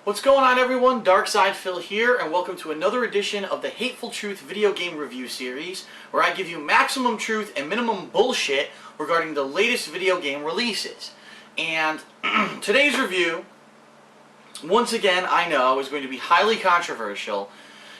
What's going on, everyone? Darkside Phil here, and welcome to another edition of the Hateful Truth video game review series, where I give you maximum truth and minimum bullshit regarding the latest video game releases. And today's review, once again, I know, is going to be highly controversial.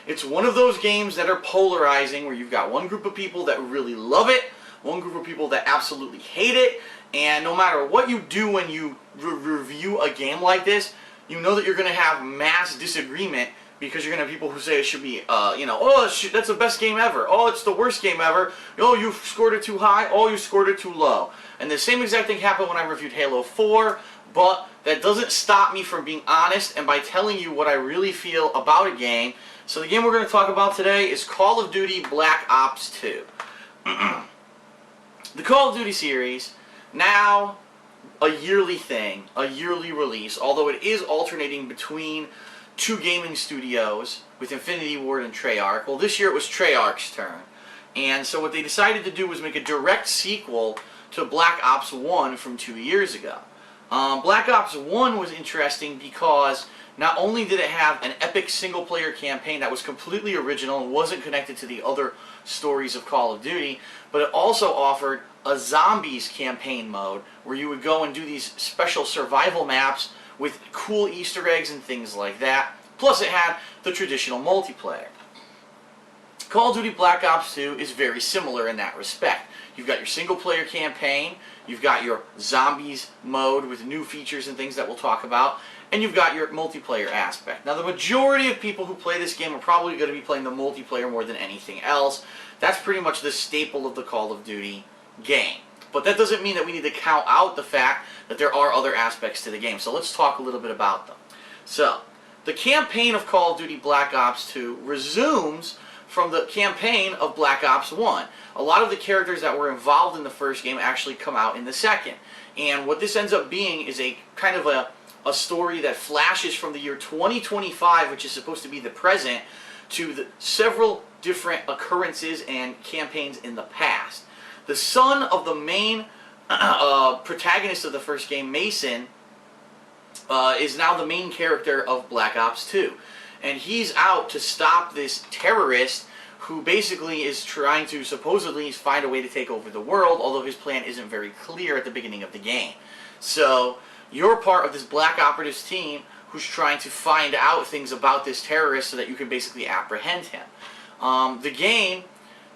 It's one of those games that are polarizing, where you've got one group of people that really love it, one group of people that absolutely hate it, and no matter what you do when you review a game like this, you know that you're going to have mass disagreement, because you're going to have people who say it should be, oh, that's the best game ever. Oh, it's the worst game ever. Oh, you scored it too high. Oh, you scored it too low. And the same exact thing happened when I reviewed Halo 4, but that doesn't stop me from being honest and by telling you what I really feel about a game. So the game we're going to talk about today is Call of Duty Black Ops 2. The Call of Duty series, now a yearly thing, a yearly release, although it is alternating between two gaming studios with Infinity Ward and Treyarch. Well, this year it was Treyarch's turn. And so what they decided to do was make a direct sequel to Black Ops 1 from 2 years ago. Black Ops 1 was interesting because not only did it have an epic single-player campaign that was completely original and wasn't connected to the other stories of Call of Duty, but it also offered a zombies campaign mode where you would go and do these special survival maps with cool Easter eggs and things like that. Plus it had the traditional multiplayer. Call of Duty Black Ops 2 is very similar in that respect. You've got your single-player campaign, you've got your zombies mode with new features and things that we'll talk about, and you've got your multiplayer aspect. Now, the majority of people who play this game are probably going to be playing the multiplayer more than anything else. That's pretty much the staple of the Call of Duty game. But that doesn't mean that we need to count out the fact that there are other aspects to the game. So let's talk a little bit about them. So, the campaign of Call of Duty Black Ops 2 resumes from the campaign of Black Ops 1. A lot of the characters that were involved in the first game actually come out in the second. And what this ends up being is a kind of a story that flashes from the year 2025, which is supposed to be the present, to the several different occurrences and campaigns in the past. The son of the main protagonist of the first game, Mason, is now the main character of Black Ops 2. And he's out to stop this terrorist who basically is trying to supposedly find a way to take over the world, although his plan isn't very clear at the beginning of the game. So you're part of this Black Operatives team who's trying to find out things about this terrorist so that you can basically apprehend him. The game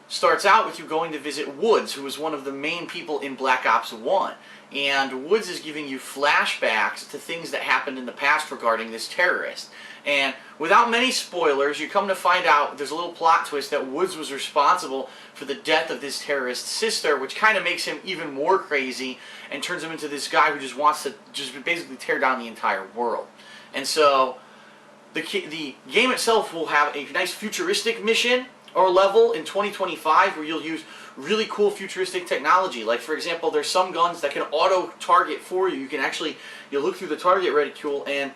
starts out with you going to visit Woods, who was one of the main people in Black Ops 1. And Woods is giving you flashbacks to things that happened in the past regarding this terrorist. And without many spoilers, you come to find out there's a little plot twist that Woods was responsible for the death of this terrorist's sister, which kind of makes him even more crazy and turns him into this guy who just wants to basically tear down the entire world. And so the game itself will have a nice futuristic mission or level in 2025 where you'll use really cool futuristic technology. Like, for example, there's some guns that can auto-target for you. You look through the target reticule, and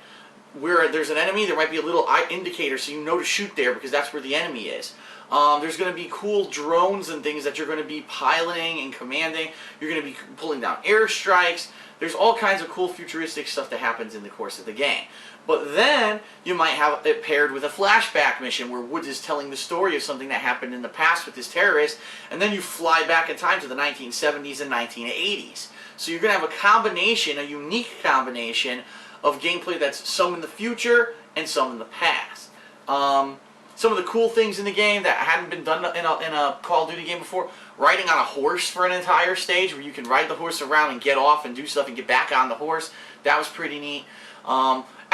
where there's an enemy, there might be a little indicator so you know to shoot there because that's where the enemy is. There's going to be cool drones and things that you're going to be piloting and commanding. You're going to be pulling down airstrikes. There's all kinds of cool futuristic stuff that happens in the course of the game. But then you might have it paired with a flashback mission where Woods is telling the story of something that happened in the past with this terrorist, and then you fly back in time to the 1970s and 1980s. So you're going to have a combination, a unique combination of gameplay that's some in the future and some in the past. Some of the cool things in the game that hadn't been done in a Call of Duty game before, riding on a horse for an entire stage where you can ride the horse around and get off and do stuff and get back on the horse. That was pretty neat.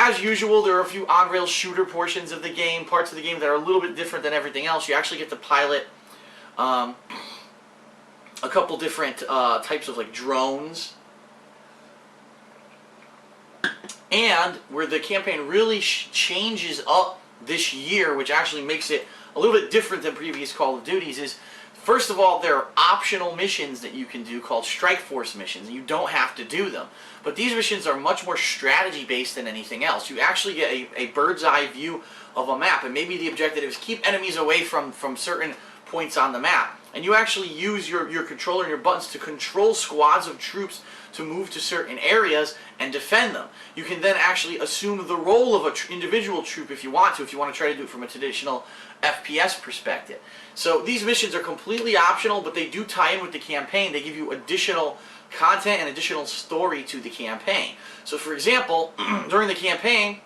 As usual, there are a few on-rail shooter portions of the game, parts of the game that are a little bit different than everything else. You actually get to pilot a couple different types of drones. And where the campaign really changes up this year, which actually makes it a little bit different than previous Call of Duties, is first of all, there are optional missions that you can do called Strike Force missions, and you don't have to do them. But these missions are much more strategy-based than anything else. You actually get a bird's-eye view of a map, and maybe the objective is keep enemies away from certain points on the map. and you actually use your controller and your buttons to control squads of troops to move to certain areas and defend them. You can then actually assume the role of an individual troop if you want to try to do it from a traditional FPS perspective. So these missions are completely optional, but they do tie in with the campaign. They give you additional content and additional story to the campaign. So for example, during the campaign,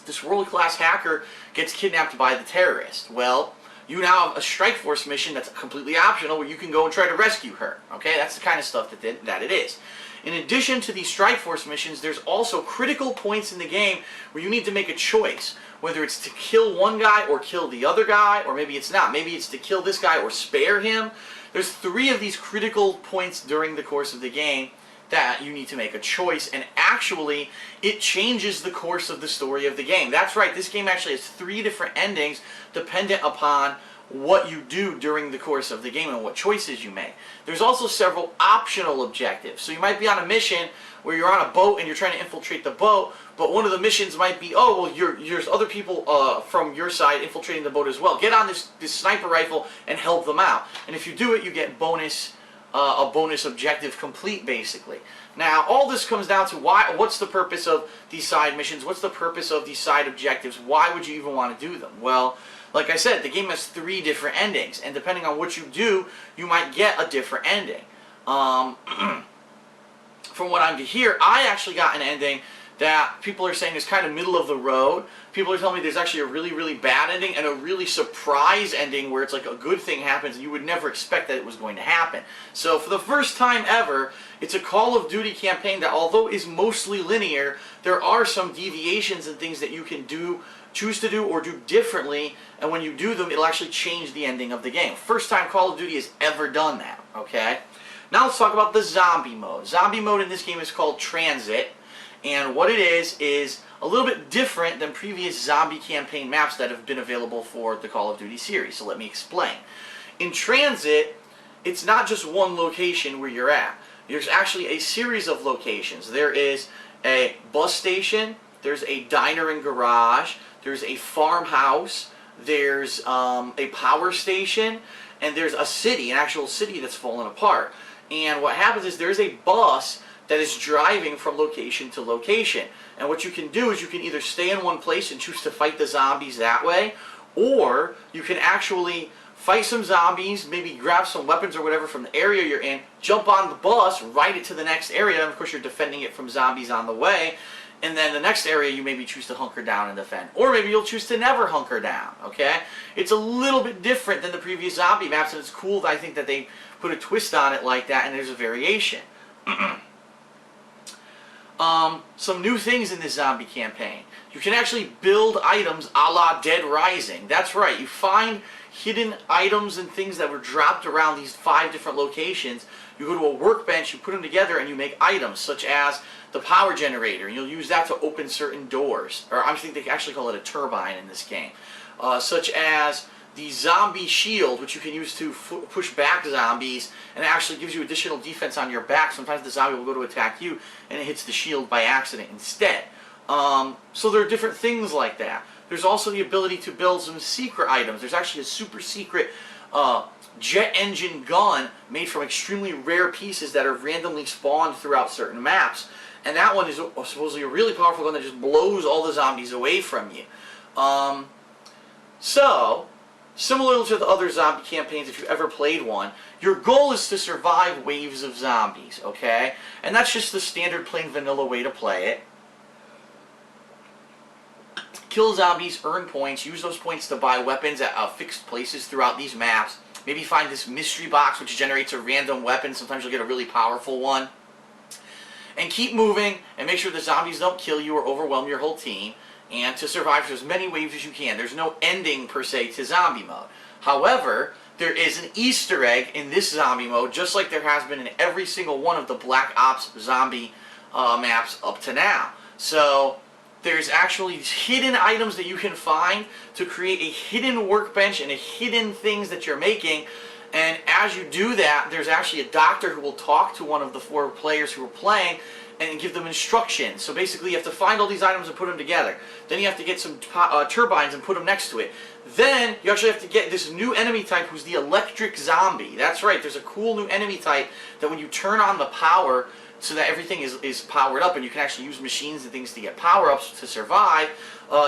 this world-class hacker gets kidnapped by the terrorist. Well, you now have a strike force mission that's completely optional where you can go and try to rescue her. Okay, that's the kind of stuff that it is. In addition to these strike force missions, there's also critical points in the game where you need to make a choice, whether it's to kill one guy or kill the other guy, or maybe it's not. Maybe it's to kill this guy or spare him. There's 3 of these critical points during the course of the game that you need to make a choice, and actually it changes the course of the story of the game. That's right, this game actually has 3 different endings dependent upon what you do during the course of the game and what choices you make. There's also several optional objectives. So you might be on a mission where you're on a boat and you're trying to infiltrate the boat, but one of the missions might be, oh, well, there's other people from your side infiltrating the boat as well. Get on this sniper rifle and help them out. And if you do it, you get a bonus objective complete, basically. Now, all this comes down to what's the purpose of these side missions? What's the purpose of these side objectives? Why would you even want to do them? Well, like I said, the game has 3 different endings, and depending on what you do, you might get a different ending. From what I'm to hear, I actually got an ending that people are saying is kind of middle of the road. People are telling me there's actually a really, really bad ending and a really surprise ending where it's like a good thing happens and you would never expect that it was going to happen. So for the first time ever, it's a Call of Duty campaign that, although is mostly linear, there are some deviations and things that you can choose to do or do differently, and when you do them, it'll actually change the ending of the game. First time Call of Duty has ever done that, okay? Now let's talk about the zombie mode. Zombie mode in this game is called Transit, and what it is a little bit different than previous zombie campaign maps that have been available for the Call of Duty series, so let me explain. In Transit, it's not just one location where you're at. There's actually a series of locations. There is a bus station, there's a diner and garage, there's a farmhouse, there's a power station, and there's a city, an actual city that's fallen apart. And what happens is there's a bus that is driving from location to location. And what you can do is you can either stay in one place and choose to fight the zombies that way, or you can actually fight some zombies, maybe grab some weapons or whatever from the area you're in, jump on the bus, ride it to the next area, and of course you're defending it from zombies on the way, and then the next area you maybe choose to hunker down and defend. Or maybe you'll choose to never hunker down, okay? It's a little bit different than the previous zombie maps, and it's cool, I think, that they put a twist on it like that, and there's a variation. Some new things in this zombie campaign. You can actually build items a la Dead Rising. That's right, you find hidden items and things that were dropped around these 5 different locations. You go to a workbench, you put them together, and you make items, such as the power generator, and you'll use that to open certain doors. Or I think they actually call it a turbine in this game. Such as the zombie shield, which you can use to push back zombies, and it actually gives you additional defense on your back. Sometimes the zombie will go to attack you, and it hits the shield by accident instead. So there are different things like that. There's also the ability to build some secret items. There's actually a super secret jet engine gun made from extremely rare pieces that are randomly spawned throughout certain maps. And that one is supposedly a really powerful gun that just blows all the zombies away from you. So, similar to the other zombie campaigns, if you've ever played one, your goal is to survive waves of zombies, okay? And that's just the standard plain vanilla way to play it. Kill zombies, earn points, use those points to buy weapons at fixed places throughout these maps. Maybe find this mystery box which generates a random weapon. Sometimes you'll get a really powerful one. And keep moving and make sure the zombies don't kill you or overwhelm your whole team. And to survive for as many waves as you can. There's no ending per se to zombie mode. However, there is an Easter egg in this zombie mode, just like there has been in every single one of the Black Ops zombie maps up to now. So there's actually hidden items that you can find to create a hidden workbench and a hidden things that you're making. And as you do that, there's actually a doctor who will talk to one of the 4 players who are playing and give them instructions. So basically you have to find all these items and put them together. Then you have to get some turbines and put them next to it. Then you actually have to get this new enemy type who's the electric zombie. That's right, there's a cool new enemy type that when you turn on the power so that everything is powered up and you can actually use machines and things to get power-ups to survive,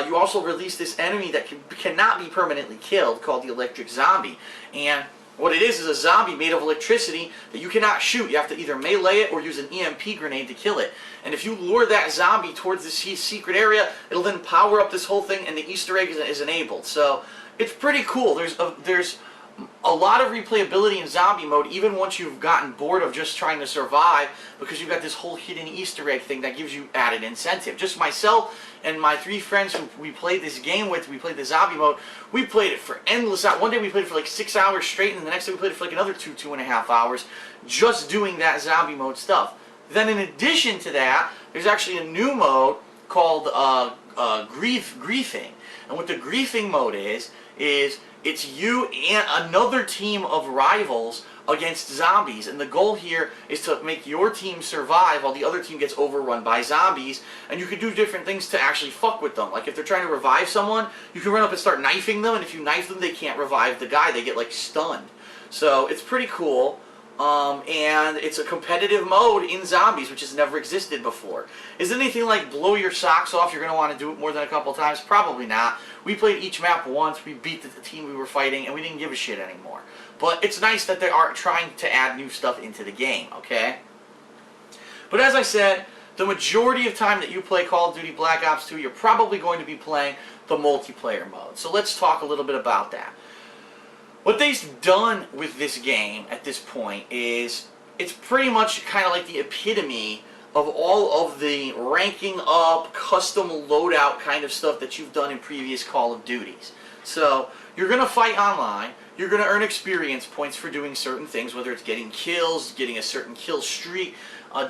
you also release this enemy that cannot be permanently killed called the electric zombie. And what it is a zombie made of electricity that you cannot shoot. You have to either melee it or use an EMP grenade to kill it. And if you lure that zombie towards this secret area, it'll then power up this whole thing and the Easter egg is enabled. So it's pretty cool. There's a lot of replayability in zombie mode even once you've gotten bored of just trying to survive, because you've got this whole hidden Easter egg thing that gives you added incentive. Just myself and my 3 friends who we played this game with, we played the zombie mode, we played it for endless hours. One day we played it for like 6 hours straight, and the next day we played it for like another 2.5 hours just doing that zombie mode stuff. Then in addition to that, there's actually a new mode called griefing. And what the griefing mode is it's you and another team of rivals against zombies, and the goal here is to make your team survive while the other team gets overrun by zombies. And you can do different things to actually fuck with them. Like if they're trying to revive someone, you can run up and start knifing them, and if you knife them, they can't revive the guy. They get like stunned. So it's pretty cool. And it's a competitive mode in zombies, which has never existed before. Is it anything like blow your socks off? You're going to want to do it more than a couple times? Probably not. We played each map once, we beat the team we were fighting, and we didn't give a shit anymore. But it's nice that they are trying to add new stuff into the game, okay? But as I said, the majority of time that you play Call of Duty Black Ops 2, you're probably going to be playing the multiplayer mode. So let's talk a little bit about that. What they've done with this game at this point is it's pretty much kind of like the epitome of all of the ranking up, custom loadout kind of stuff that you've done in previous Call of Duties. So you're going to fight online, you're going to earn experience points for doing certain things, whether it's getting kills, getting a certain kill streak,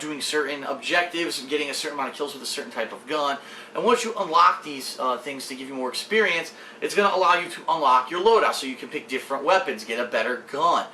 doing certain objectives, getting a certain amount of kills with a certain type of gun. And once you unlock these things to give you more experience, it's going to allow you to unlock your loadout, so you can pick different weapons, get a better gun.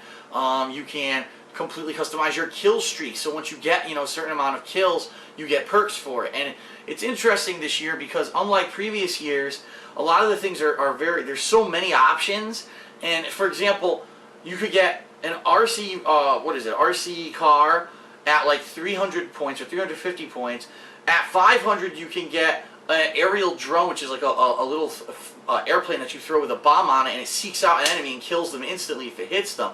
You can completely customize your kill streak, so once you get a certain amount of kills, you get perks for it. And it's interesting this year because unlike previous years, a lot of the things there's so many options. And for example, you could get an RC, RC car at like 300 points or 350 points. At 500 you can get an aerial drone, which is like a little airplane that you throw with a bomb on it, and it seeks out an enemy and kills them instantly if it hits them.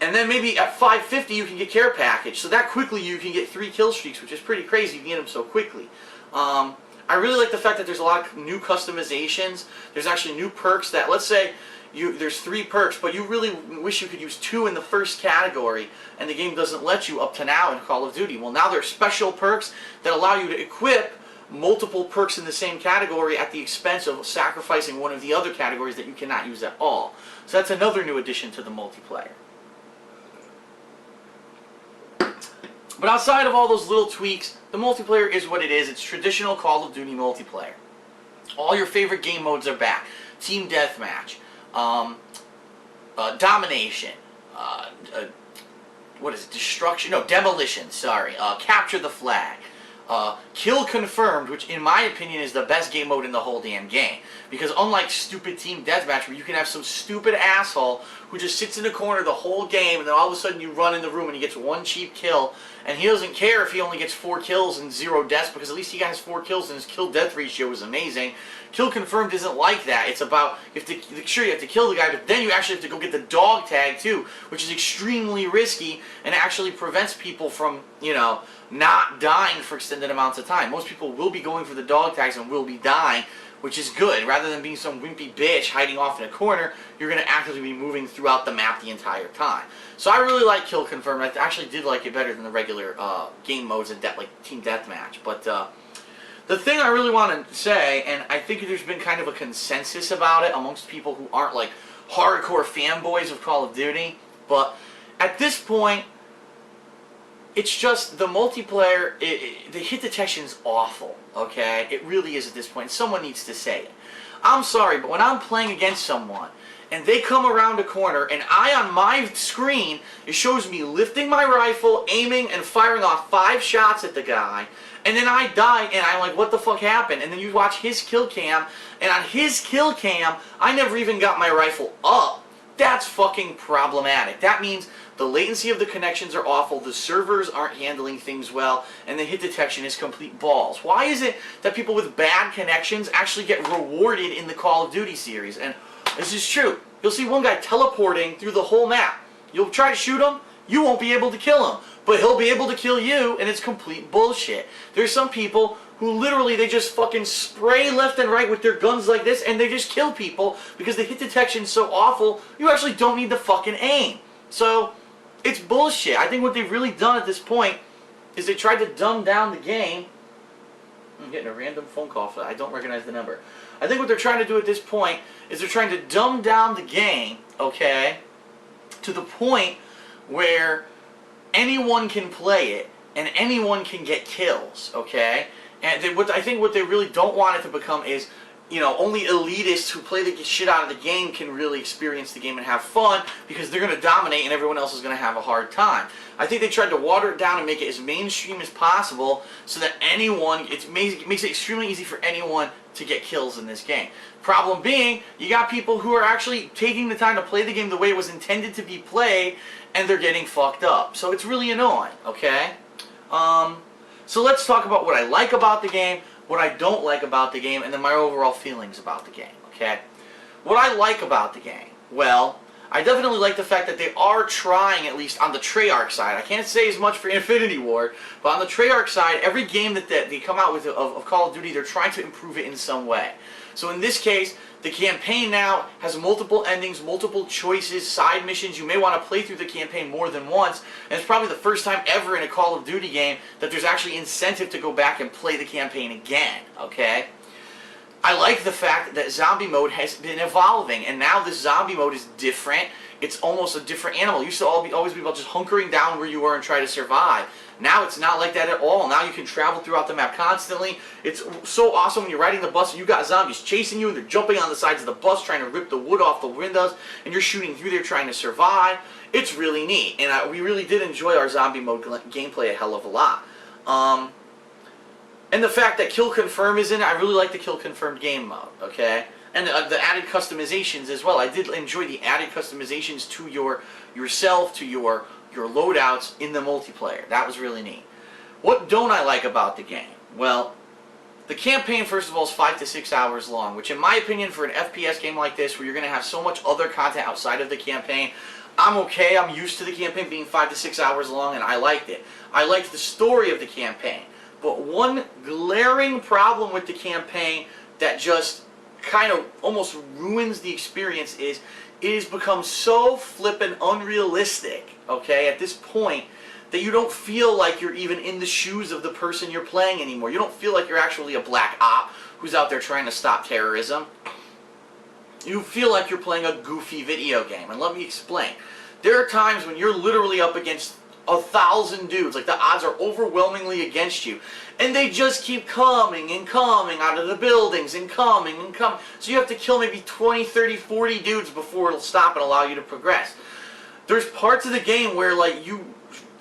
And then maybe at 550 you can get care package. So that quickly you can get 3 kill streaks, which is pretty crazy. You can get them so quickly. I really like the fact that there's a lot of new customizations. There's actually new perks that, let's say, there's 3 perks, but you really wish you could use 2 in the first category, and the game doesn't let you up to now in Call of Duty. Well, now there are special perks that allow you to equip multiple perks in the same category at the expense of sacrificing one of the other categories that you cannot use at all. So that's another new addition to the multiplayer. But outside of all those little tweaks, the multiplayer is what it is. It's traditional Call of Duty multiplayer. All your favorite game modes are back. Team Deathmatch, Domination, Destruction, no, Demolition, sorry, Capture the Flag, Kill Confirmed, which in my opinion is the best game mode in the whole damn game. Because unlike stupid Team Deathmatch, where you can have some stupid asshole who just sits in the corner the whole game, and then all of a sudden you run in the room and he gets 1 cheap kill, and he doesn't care if he only gets 4 kills and 0 deaths, because at least he got his 4 kills and his kill-death ratio is amazing. Kill Confirmed isn't like that. It's about, sure, you have to kill the guy, but then you actually have to go get the dog tag too, which is extremely risky and actually prevents people from, not dying for extended amounts of time. Most people will be going for the dog tags and will be dying, which is good. Rather than being some wimpy bitch hiding off in a corner, you're going to actively be moving throughout the map the entire time. So I really like Kill Confirmed. I actually did like it better than the regular game modes and like Team Deathmatch. But the thing I really want to say, and I think there's been kind of a consensus about it amongst people who aren't like hardcore fanboys of Call of Duty, but at this point, it's just the multiplayer, the hit detection is awful, okay? It really is at this point. Someone needs to say it. I'm sorry, but when I'm playing against someone and they come around a corner, and on my screen, it shows me lifting my rifle, aiming, and firing off 5 shots at the guy, and then I die, and I'm like, what the fuck happened? And then you watch his kill cam, and on his kill cam, I never even got my rifle up. That's fucking problematic. That means the latency of the connections are awful, the servers aren't handling things well, and the hit detection is complete balls. Why is it that people with bad connections actually get rewarded in the Call of Duty series? And this is true. You'll see one guy teleporting through the whole map. You'll try to shoot him, you won't be able to kill him. But he'll be able to kill you, and it's complete bullshit. There's some people who literally, they just fucking spray left and right with their guns like this, and they just kill people because the hit detection's so awful, you actually don't need to fucking aim. So, it's bullshit. I think what they've really done at this point is they tried to dumb down the game. I'm getting a random phone call for that. I don't recognize the number. I think what they're trying to do at this point is they're trying to dumb down the game, okay, to the point where anyone can play it and anyone can get kills, okay? And I think what they really don't want it to become is, you know, only elitists who play the shit out of the game can really experience the game and have fun, because they're going to dominate and everyone else is going to have a hard time. I think they tried to water it down and make it as mainstream as possible so that anyone, it makes it extremely easy for anyone to get kills in this game. Problem being, you got people who are actually taking the time to play the game the way it was intended to be played, and they're getting fucked up. So it's really annoying, okay? So let's talk about what I like about the game, what I don't like about the game, and then my overall feelings about the game, okay? What I like about the game, well, I definitely like the fact that they are trying, at least on the Treyarch side. I can't say as much for Infinity Ward, but on the Treyarch side, every game that they come out with of Call of Duty, they're trying to improve it in some way. So in this case, the campaign now has multiple endings, multiple choices, side missions. You may want to play through the campaign more than once, and it's probably the first time ever in a Call of Duty game that there's actually incentive to go back and play the campaign again, okay? I like the fact that zombie mode has been evolving, and now this zombie mode is different. It's almost a different animal. It used to always be about just hunkering down where you were and try to survive. Now it's not like that at all. Now you can travel throughout the map constantly. It's so awesome when you're riding the bus and you got zombies chasing you and they're jumping on the sides of the bus trying to rip the wood off the windows, and you're shooting through there trying to survive. It's really neat, and we really did enjoy our zombie mode gameplay a hell of a lot. And the fact that Kill Confirm is in it, I really like the Kill Confirmed game mode, okay? And the added customizations as well. I did enjoy the added customizations to yourself, to your loadouts in the multiplayer. That was really neat. What don't I like about the game? Well, the campaign, first of all, is 5 to 6 hours long, which in my opinion, for an FPS game like this, where you're going to have so much other content outside of the campaign, I'm okay. I'm used to the campaign being 5 to 6 hours long, and I liked it. I liked the story of the campaign. But one glaring problem with the campaign that just kind of almost ruins the experience is it has become so flippin' unrealistic, okay, at this point, that you don't feel like you're even in the shoes of the person you're playing anymore. You don't feel like you're actually a black op who's out there trying to stop terrorism. You feel like you're playing a goofy video game. And let me explain. There are times when you're literally up against 1,000 dudes, like the odds are overwhelmingly against you, and they just keep coming and coming out of the buildings and coming and coming, so you have to kill maybe 20, 30, 40 dudes before it'll stop and allow you to progress. There's parts of the game where like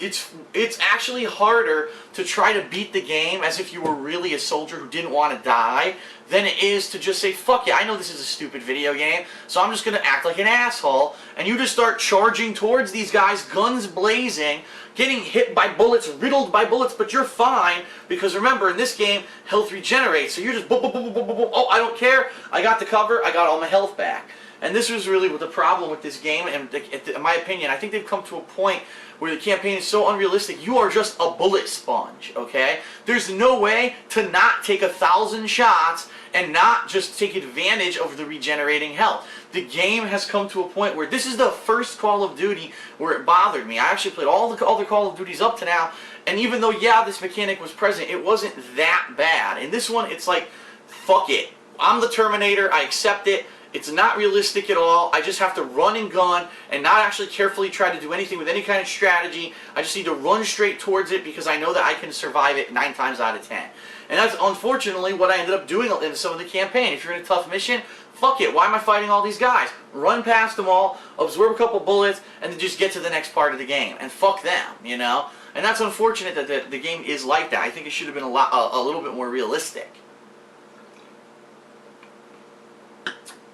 it's actually harder to try to beat the game as if you were really a soldier who didn't want to die than it is to just say, fuck yeah, I know this is a stupid video game, so I'm just going to act like an asshole, and you just start charging towards these guys, guns blazing, getting hit by bullets, riddled by bullets, but you're fine, because remember, in this game, health regenerates, so you're just boop, boop, boop, boop, boop, boop. Oh, I don't care, I got the cover, I got all my health back. And this was really the problem with this game, and in my opinion, I think they've come to a point where the campaign is so unrealistic, you are just a bullet sponge, okay? There's no way to not take 1,000 shots and not just take advantage of the regenerating health. The game has come to a point where this is the first Call of Duty where it bothered me. I actually played all the other Call of Duties up to now, and even though, yeah, this mechanic was present, it wasn't that bad. In this one, it's like, fuck it. I'm the Terminator, I accept it, It's not realistic at all. I just have to run and gun and not actually carefully try to do anything with any kind of strategy. I just need to run straight towards it because I know that I can survive it 9 times out of 10. And that's unfortunately what I ended up doing in some of the campaign. If you're in a tough mission, fuck it. Why am I fighting all these guys? Run past them all, absorb a couple bullets, and then just get to the next part of the game. And fuck them, you know? And that's unfortunate that the game is like that. I think it should have been a little bit more realistic.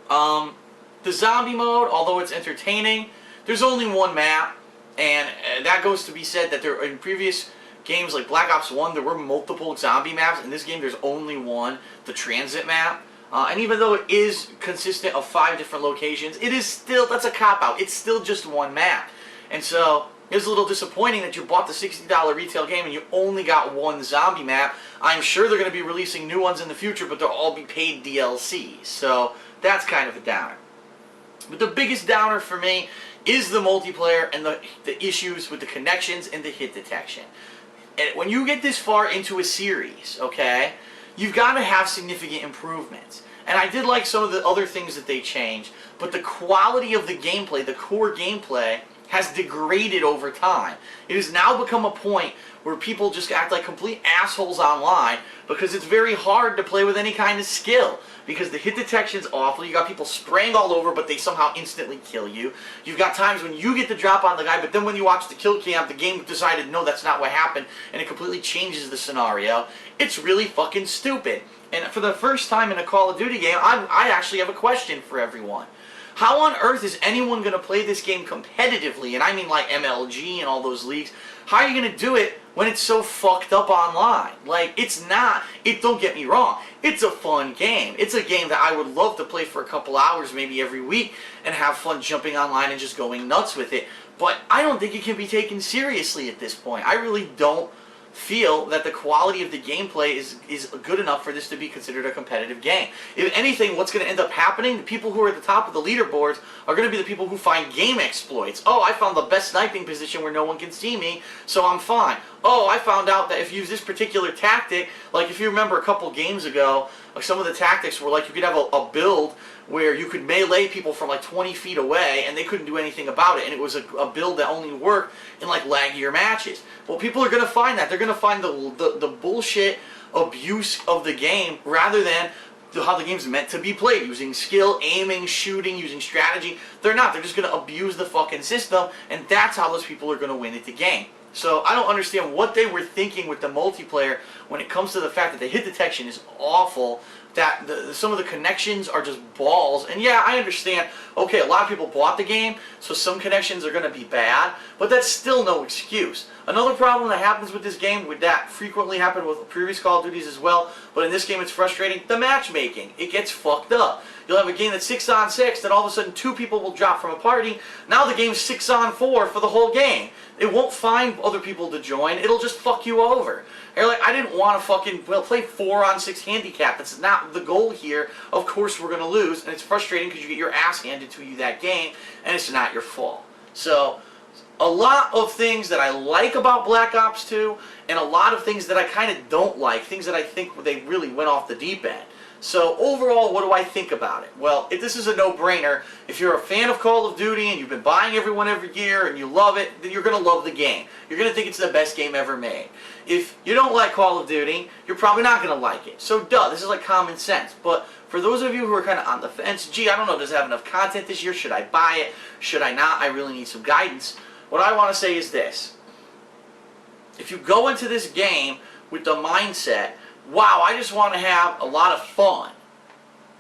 The zombie mode, although it's entertaining, there's only one map, and that goes to be said that there in previous games like Black Ops 1, there were multiple zombie maps. In this game, there's only one, the transit map. And even though it is consistent of 5 different locations, it is still, that's a cop-out. It's still just one map. And so, it's a little disappointing that you bought the $60 retail game and you only got one zombie map. I'm sure they're going to be releasing new ones in the future, but they'll all be paid DLCs. So, that's kind of a downer. But the biggest downer for me is the multiplayer and the issues with the connections and the hit detection. And when you get this far into a series, okay, you've got to have significant improvements. And I did like some of the other things that they changed, but the quality of the gameplay, the core gameplay, has degraded over time. It has now become a point where people just act like complete assholes online because it's very hard to play with any kind of skill because the hit detection's awful. You got people spraying all over, but they somehow instantly kill you. You've got times when you get the drop on the guy, but then when you watch the kill cam, the game decided, no, that's not what happened, and it completely changes the scenario. It's really fucking stupid. And for the first time in a Call of Duty game, I actually have a question for everyone. How on earth is anyone going to play this game competitively, and I mean like MLG and all those leagues, how are you going to do it when it's so fucked up online? Like, it's not, don't get me wrong, it's a fun game. It's a game that I would love to play for a couple hours maybe every week and have fun jumping online and just going nuts with it. But I don't think it can be taken seriously at this point. I really don't feel that the quality of the gameplay is good enough for this to be considered a competitive game. If anything, what's going to end up happening, the people who are at the top of the leaderboards are going to be the people who find game exploits. Oh, I found the best sniping position where no one can see me, so I'm fine. Oh, I found out that if you use this particular tactic, like if you remember a couple games ago, some of the tactics were like you could have a build where you could melee people from like 20 feet away and they couldn't do anything about it, and it was a build that only worked in like laggier matches. Well, people are going to find that. They're going to find the bullshit abuse of the game rather than how the game's meant to be played, using skill, aiming, shooting, using strategy. They're not. They're just going to abuse the fucking system, and that's how those people are going to win at the game. So I don't understand what they were thinking with the multiplayer when it comes to the fact that the hit detection is awful, that some of the connections are just balls. And yeah, I understand, okay, a lot of people bought the game, so some connections are going to be bad, but that's still no excuse. Another problem that happens with this game, that frequently happened with previous Call of Duties as well, but in this game it's frustrating, the matchmaking. It gets fucked up. You'll have a game that's 6 on 6, then all of a sudden 2 people will drop from a party. Now the game's 6 on 4 for the whole game. It won't find other people to join, it'll just fuck you over. You're like, I didn't want to fucking play 4 on 6 handicap. That's not the goal here. Of course we're going to lose, and it's frustrating because you get your ass handed to you that game, and it's not your fault. So, a lot of things that I like about Black Ops 2, and a lot of things that I kind of don't like, things that I think they really went off the deep end. So overall, what do I think about it? Well, this is a no-brainer. If you're a fan of Call of Duty and you've been buying every year and you love it, then you're going to love the game. You're going to think it's the best game ever made. If you don't like Call of Duty, you're probably not going to like it. So duh, this is like common sense. But for those of you who are kind of on the fence, gee, I don't know, does it have enough content this year? Should I buy it? Should I not? I really need some guidance. What I want to say is this. If you go into this game with the mindset, wow, I just want to have a lot of fun,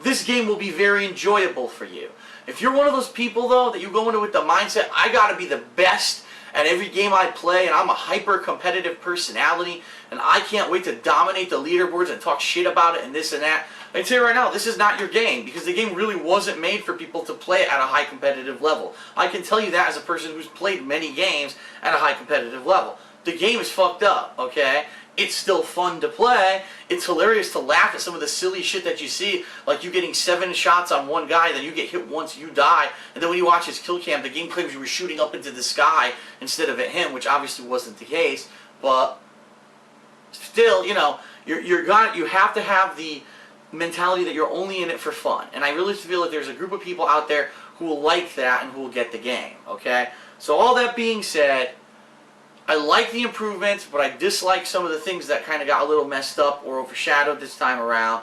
this game will be very enjoyable for you. If you're one of those people, though, that you go into with the mindset, I got to be the best at every game I play, and I'm a hyper-competitive personality, and I can't wait to dominate the leaderboards and talk shit about it and this and that, I tell you right now, this is not your game, because the game really wasn't made for people to play at a high competitive level. I can tell you that as a person who's played many games at a high competitive level. The game is fucked up, okay? It's still fun to play. It's hilarious to laugh at some of the silly shit that you see, like you getting 7 shots on one guy, then you get hit once, you die, and then when you watch his kill cam, the game claims you were shooting up into the sky instead of at him, which obviously wasn't the case, but still, you know, you have to have the mentality that you're only in it for fun. And I really feel that there's a group of people out there who will like that and who will get the game, okay? So all that being said, I like the improvements, but I dislike some of the things that kind of got a little messed up or overshadowed this time around.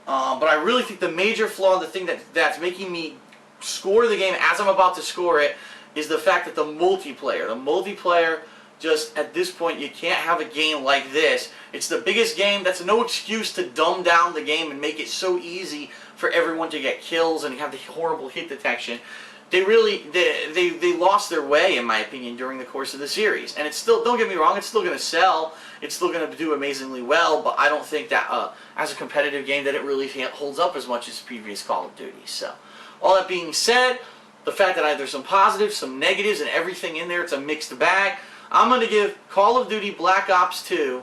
But I really think the major flaw, the thing that's making me score the game as I'm about to score it, is the fact that the multiplayer, just at this point, you can't have a game like this. It's the biggest game. That's no excuse to dumb down the game and make it so easy for everyone to get kills and have the horrible hit detection. They lost their way, in my opinion, during the course of the series. And it's still, don't get me wrong, it's still going to sell. It's still going to do amazingly well, but I don't think that as a competitive game that it really holds up as much as previous Call of Duty. So, all that being said, the fact that there's some positives, some negatives, and everything in there, it's a mixed bag. I'm going to give Call of Duty Black Ops 2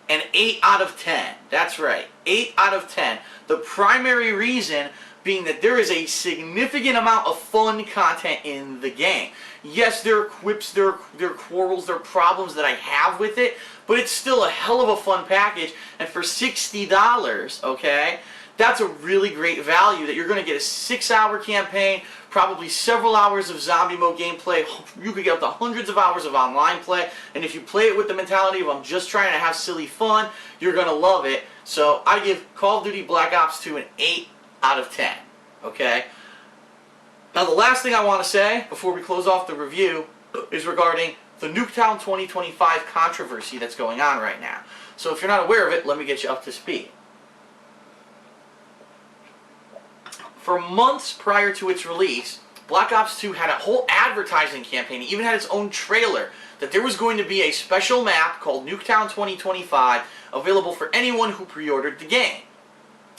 an 8 out of 10. That's right, 8 out of 10. The primary reason being that there is a significant amount of fun content in the game. Yes, there are quips, there are quarrels, there are problems that I have with it, but it's still a hell of a fun package, and for $60, okay, that's a really great value that you're going to get a 6-hour campaign, probably several hours of zombie mode gameplay. You could get up to hundreds of hours of online play, and if you play it with the mentality of I'm just trying to have silly fun, you're going to love it. So I give Call of Duty Black Ops 2 an 8 out of 10, okay? Now the last thing I want to say before we close off the review is regarding the Nuketown 2025 controversy that's going on right now. So if you're not aware of it, let me get you up to speed. For months prior to its release, Black Ops 2 had a whole advertising campaign, it even had its own trailer, that there was going to be a special map called Nuketown 2025 available for anyone who pre-ordered the game.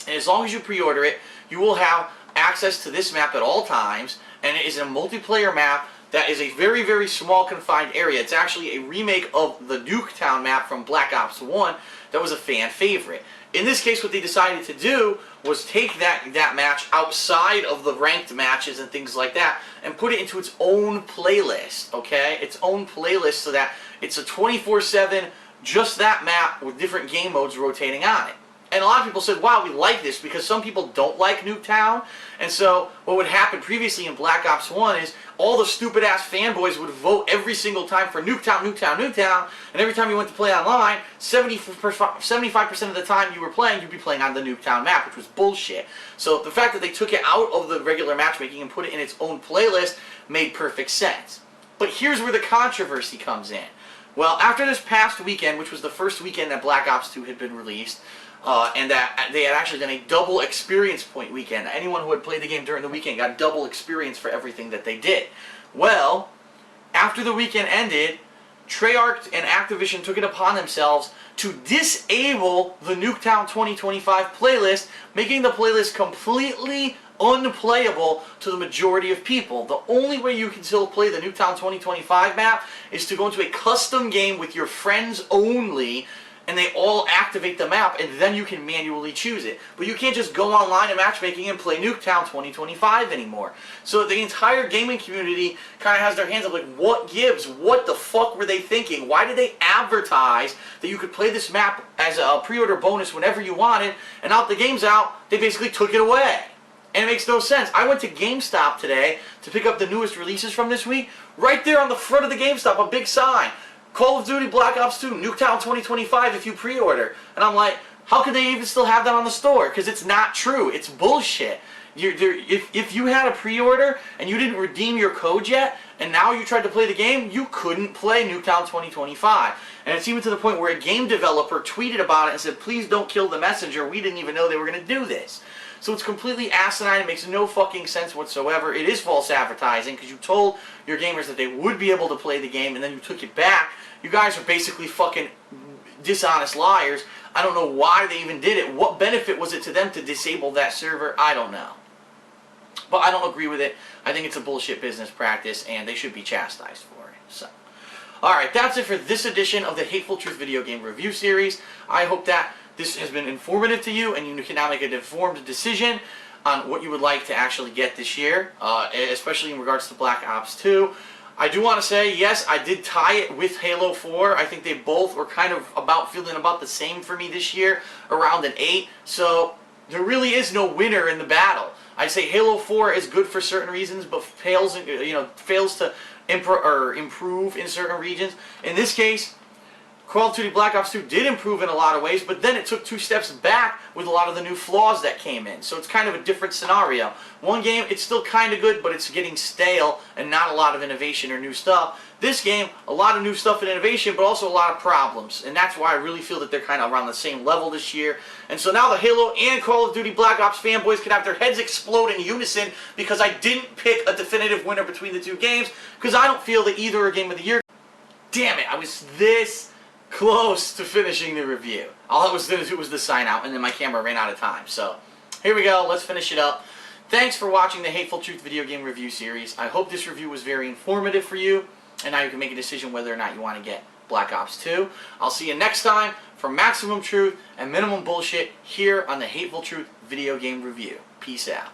And as long as you pre-order it, you will have access to this map at all times, and it is a multiplayer map that is a very, very small confined area. It's actually a remake of the Nuketown map from Black Ops 1 that was a fan favorite. In this case, what they decided to do was take that match outside of the ranked matches and things like that and put it into its own playlist, okay? Its own playlist so that it's a 24/7, just that map with different game modes rotating on it. And a lot of people said, wow, we like this, because some people don't like Nuketown. And so what would happen previously in Black Ops 1 is all the stupid-ass fanboys would vote every single time for Nuketown, Nuketown, Nuketown. And every time you went to play online, 75% of the time you were playing, you'd be playing on the Nuketown map, which was bullshit. So the fact that they took it out of the regular matchmaking and put it in its own playlist made perfect sense. But here's where the controversy comes in. Well, after this past weekend, which was the first weekend that Black Ops 2 had been released, and that they had actually done a double experience point weekend. Anyone who had played the game during the weekend got double experience for everything that they did. Well, after the weekend ended, Treyarch and Activision took it upon themselves to disable the Nuketown 2025 playlist, making the playlist completely unplayable to the majority of people. The only way you can still play the Nuketown 2025 map is to go into a custom game with your friends only, and they all activate the map, and then you can manually choose it. But you can't just go online and matchmaking and play Nuketown 2025 anymore. So the entire gaming community kind of has their hands up like, what gives? What the fuck were they thinking? Why did they advertise that you could play this map as a pre-order bonus whenever you wanted, and now the game's out, they basically took it away? And it makes no sense. I went to GameStop today to pick up the newest releases from this week. Right there on the front of the GameStop, a big sign. Call of Duty Black Ops 2, Nuketown 2025 if you pre-order. And I'm like, how could they even still have that on the store? Because it's not true. It's bullshit. If you had a pre-order and you didn't redeem your code yet, and now you tried to play the game, you couldn't play Nuketown 2025. And it's even to the point where a game developer tweeted about it and said, please don't kill the messenger. We didn't even know they were going to do this. So it's completely asinine. It makes no fucking sense whatsoever. It is false advertising because you told your gamers that they would be able to play the game and then you took it back. You guys are basically fucking dishonest liars. I don't know why they even did it. What benefit was it to them to disable that server? I don't know. But I don't agree with it. I think it's a bullshit business practice and they should be chastised for it. So, alright, that's it for this edition of the Hateful Truth video game review series. I hope that this has been informative to you and you can now make an informed decision on what you would like to actually get this year, especially in regards to Black Ops 2. I do want to say, yes, I did tie it with Halo 4. I think they both were kind of feeling about the same for me this year, around an 8. So there really is no winner in the battle. I say Halo 4 is good for certain reasons, but fails to improve in certain regions. In this case, Call of Duty Black Ops 2 did improve in a lot of ways, but then it took 2 steps back with a lot of the new flaws that came in. So it's kind of a different scenario. One game, it's still kind of good, but it's getting stale and not a lot of innovation or new stuff. This game, a lot of new stuff and innovation, but also a lot of problems. And that's why I really feel that they're kind of around the same level this year. And so now the Halo and Call of Duty Black Ops fanboys can have their heads explode in unison because I didn't pick a definitive winner between the 2 games because I don't feel that either are Game of the Year. Damn it, I was this close to finishing the review. All I was going to do was the sign out, and then my camera ran out of time. So, here we go. Let's finish it up. Thanks for watching the Hateful Truth video game review series. I hope this review was very informative for you, and now you can make a decision whether or not you want to get Black Ops 2. I'll see you next time for maximum truth and minimum bullshit here on the Hateful Truth video game review. Peace out.